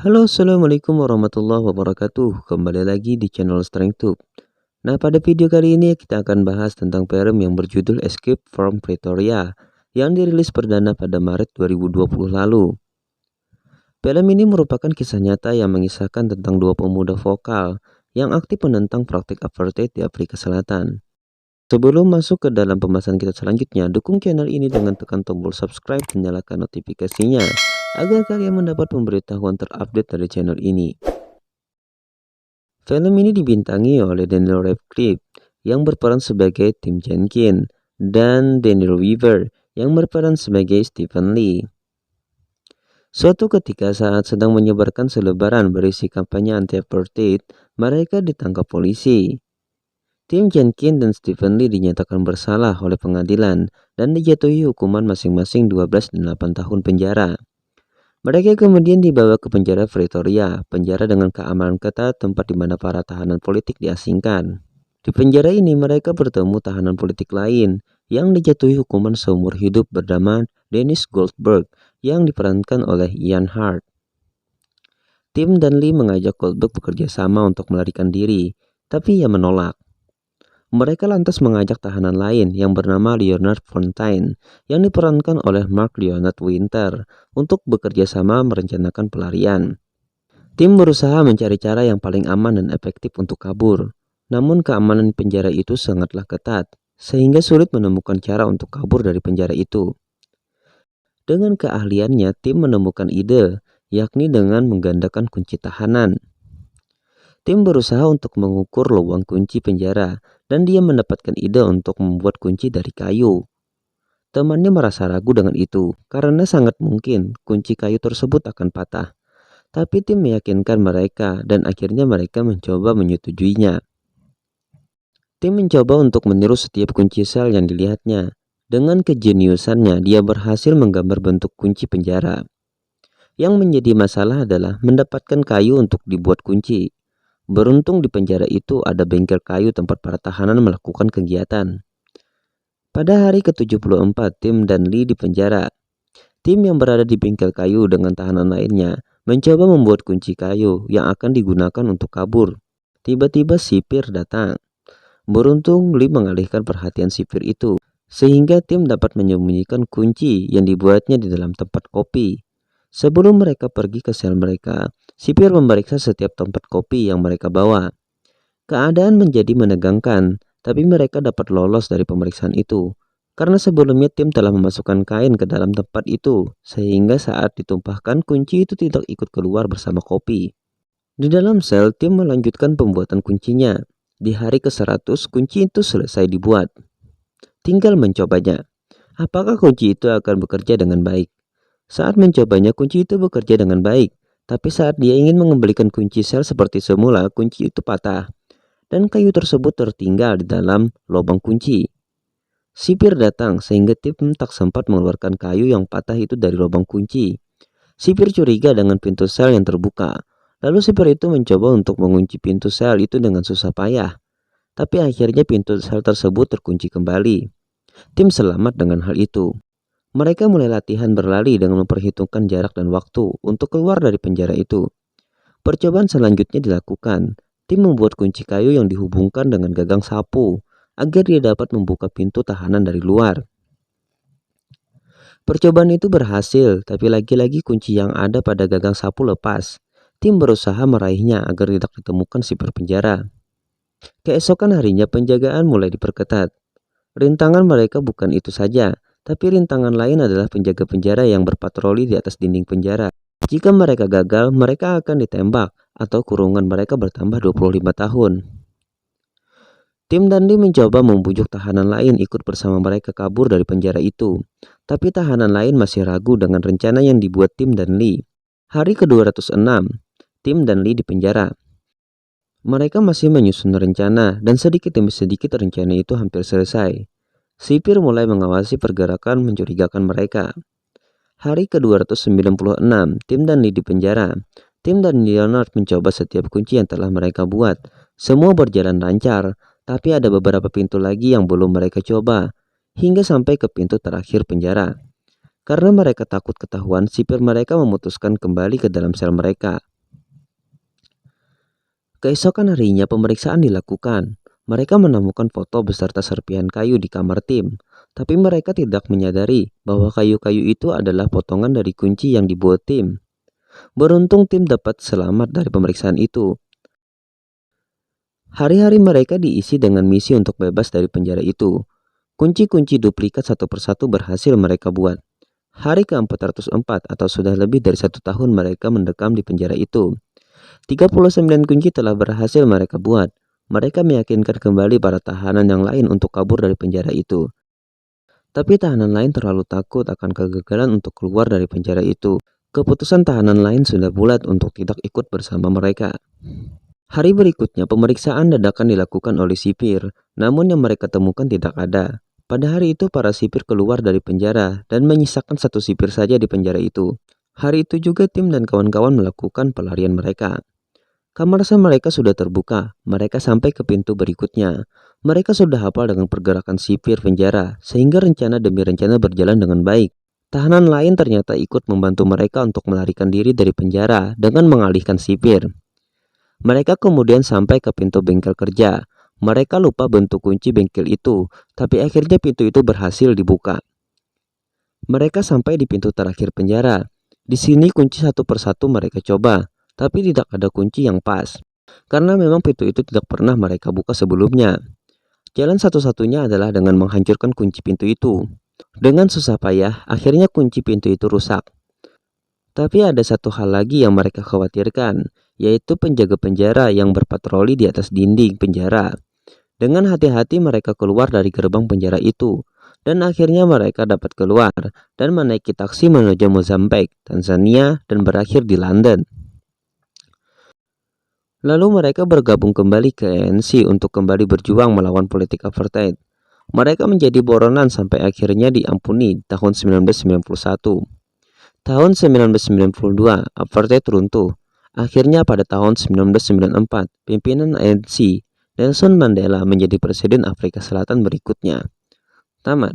Halo, assalamualaikum warahmatullahi wabarakatuh. Kembali lagi di channel StrengthTube. Nah, pada video kali ini kita akan bahas tentang film yang berjudul Escape from Pretoria yang dirilis perdana pada Maret 2020 lalu. Film ini merupakan kisah nyata yang mengisahkan tentang dua pemuda vokal yang aktif menentang praktik apartheid di Afrika Selatan. Sebelum masuk ke dalam pembahasan kita selanjutnya, dukung channel ini dengan tekan tombol subscribe dan nyalakan notifikasinya agar kalian mendapat pemberitahuan terupdate dari channel ini. Film ini dibintangi oleh Daniel Radcliffe yang berperan sebagai Tim Jenkins dan Daniel Weaver yang berperan sebagai Stephen Lee. Suatu ketika saat sedang menyebarkan selebaran berisi kampanye anti-apartheid, mereka ditangkap polisi. Tim Jenkins dan Stephen Lee dinyatakan bersalah oleh pengadilan dan dijatuhi hukuman masing-masing 12 dan 8 tahun penjara. Mereka kemudian dibawa ke penjara Pretoria, penjara dengan keamanan ketat tempat di mana para tahanan politik diasingkan. Di penjara ini mereka bertemu tahanan politik lain yang dijatuhi hukuman seumur hidup bernama Dennis Goldberg yang diperankan oleh Ian Hart. Tim dan Lee mengajak Goldberg bekerja sama untuk melarikan diri, tapi ia menolak. Mereka lantas mengajak tahanan lain yang bernama Leonard Fontaine yang diperankan oleh Mark Leonard Winter untuk bekerja sama merencanakan pelarian. Tim berusaha mencari cara yang paling aman dan efektif untuk kabur. Namun keamanan penjara itu sangatlah ketat, sehingga sulit menemukan cara untuk kabur dari penjara itu. Dengan keahliannya, tim menemukan ide, yakni dengan menggandakan kunci tahanan. Tim berusaha untuk mengukur lubang kunci penjara dan dia mendapatkan ide untuk membuat kunci dari kayu. Temannya merasa ragu dengan itu karena sangat mungkin kunci kayu tersebut akan patah. Tapi tim meyakinkan mereka dan akhirnya mereka mencoba menyetujuinya. Tim mencoba untuk meniru setiap kunci sel yang dilihatnya. Dengan kejeniusannya dia berhasil menggambar bentuk kunci penjara. Yang menjadi masalah adalah mendapatkan kayu untuk dibuat kunci. Beruntung di penjara itu ada bengkel kayu tempat para tahanan melakukan kegiatan. Pada hari ke-74, Tim dan Lee di penjara. Tim yang berada di bengkel kayu dengan tahanan lainnya mencoba membuat kunci kayu yang akan digunakan untuk kabur. Tiba-tiba sipir datang. Beruntung Lee mengalihkan perhatian sipir itu, sehingga tim dapat menyembunyikan kunci yang dibuatnya di dalam tempat kopi. Sebelum mereka pergi ke sel mereka, sipir memeriksa setiap tempat kopi yang mereka bawa. Keadaan menjadi menegangkan, tapi mereka dapat lolos dari pemeriksaan itu. Karena sebelumnya tim telah memasukkan kain ke dalam tempat itu, sehingga saat ditumpahkan kunci itu tidak ikut keluar bersama kopi. Di dalam sel, tim melanjutkan pembuatan kuncinya. Di hari ke-100, kunci itu selesai dibuat. Tinggal mencobanya. Apakah kunci itu akan bekerja dengan baik? Saat mencobanya, kunci itu bekerja dengan baik, tapi saat dia ingin mengembalikan kunci sel seperti semula, kunci itu patah, dan kayu tersebut tertinggal di dalam lubang kunci. Sipir datang sehingga tim tak sempat mengeluarkan kayu yang patah itu dari lubang kunci. Sipir curiga dengan pintu sel yang terbuka, lalu sipir itu mencoba untuk mengunci pintu sel itu dengan susah payah, tapi akhirnya pintu sel tersebut terkunci kembali. Tim selamat dengan hal itu. Mereka mulai latihan berlari dengan memperhitungkan jarak dan waktu untuk keluar dari penjara itu. Percobaan selanjutnya dilakukan. Tim membuat kunci kayu yang dihubungkan dengan gagang sapu agar dia dapat membuka pintu tahanan dari luar. Percobaan itu berhasil, tapi lagi-lagi kunci yang ada pada gagang sapu lepas. Tim berusaha meraihnya agar tidak ditemukan sipir penjara. Keesokan harinya penjagaan mulai diperketat. Rintangan mereka bukan itu saja. Tapi rintangan lain adalah penjaga penjara yang berpatroli di atas dinding penjara. Jika mereka gagal, mereka akan ditembak atau kurungan mereka bertambah 25 tahun. Tim dan Lee mencoba membujuk tahanan lain ikut bersama mereka kabur dari penjara itu. Tapi tahanan lain masih ragu dengan rencana yang dibuat Tim dan Lee. Hari ke-206, Tim dan Lee di penjara. Mereka masih menyusun rencana dan sedikit demi sedikit rencana itu hampir selesai. Sipir mulai mengawasi pergerakan mencurigakan mereka. Hari ke-296, Tim dan Lee di penjara. Tim dan Leonard mencoba setiap kunci yang telah mereka buat. Semua berjalan lancar, tapi ada beberapa pintu lagi yang belum mereka coba, hingga sampai ke pintu terakhir penjara. Karena mereka takut ketahuan, sipir mereka memutuskan kembali ke dalam sel mereka. Keesokan harinya pemeriksaan dilakukan. Mereka menemukan foto beserta serpihan kayu di kamar tim, tapi mereka tidak menyadari bahwa kayu-kayu itu adalah potongan dari kunci yang dibuat tim. Beruntung tim dapat selamat dari pemeriksaan itu. Hari-hari mereka diisi dengan misi untuk bebas dari penjara itu. Kunci-kunci duplikat satu persatu berhasil mereka buat. Hari ke-404 atau sudah lebih dari 1 tahun mereka mendekam di penjara itu. 39 kunci telah berhasil mereka buat. Mereka meyakinkan kembali para tahanan yang lain untuk kabur dari penjara itu. Tapi tahanan lain terlalu takut akan kegagalan untuk keluar dari penjara itu. Keputusan tahanan lain sudah bulat untuk tidak ikut bersama mereka. Hari berikutnya pemeriksaan dadakan dilakukan oleh sipir, namun yang mereka temukan tidak ada. Pada hari itu para sipir keluar dari penjara dan menyisakan 1 sipir saja di penjara itu. Hari itu juga tim dan kawan-kawan melakukan pelarian mereka. Kamar sel mereka sudah terbuka, mereka sampai ke pintu berikutnya. Mereka sudah hafal dengan pergerakan sipir penjara, sehingga rencana demi rencana berjalan dengan baik. Tahanan lain ternyata ikut membantu mereka untuk melarikan diri dari penjara dengan mengalihkan sipir. Mereka kemudian sampai ke pintu bengkel kerja. Mereka lupa bentuk kunci bengkel itu, tapi akhirnya pintu itu berhasil dibuka. Mereka sampai di pintu terakhir penjara. Di sini kunci satu persatu mereka coba, tapi tidak ada kunci yang pas. Karena memang pintu itu tidak pernah mereka buka sebelumnya. Jalan satu-satunya adalah dengan menghancurkan kunci pintu itu. Dengan susah payah, akhirnya kunci pintu itu rusak. Tapi ada satu hal lagi yang mereka khawatirkan, yaitu penjaga penjara yang berpatroli di atas dinding penjara. Dengan hati-hati mereka keluar dari gerbang penjara itu, dan akhirnya mereka dapat keluar dan menaiki taksi menuju Mozambik, Tanzania, dan berakhir di London. Lalu mereka bergabung kembali ke ANC untuk kembali berjuang melawan politik apartheid. Mereka menjadi buronan sampai akhirnya diampuni tahun 1991. Tahun 1992, apartheid runtuh. Akhirnya pada tahun 1994, pimpinan ANC Nelson Mandela menjadi presiden Afrika Selatan berikutnya. Tamat.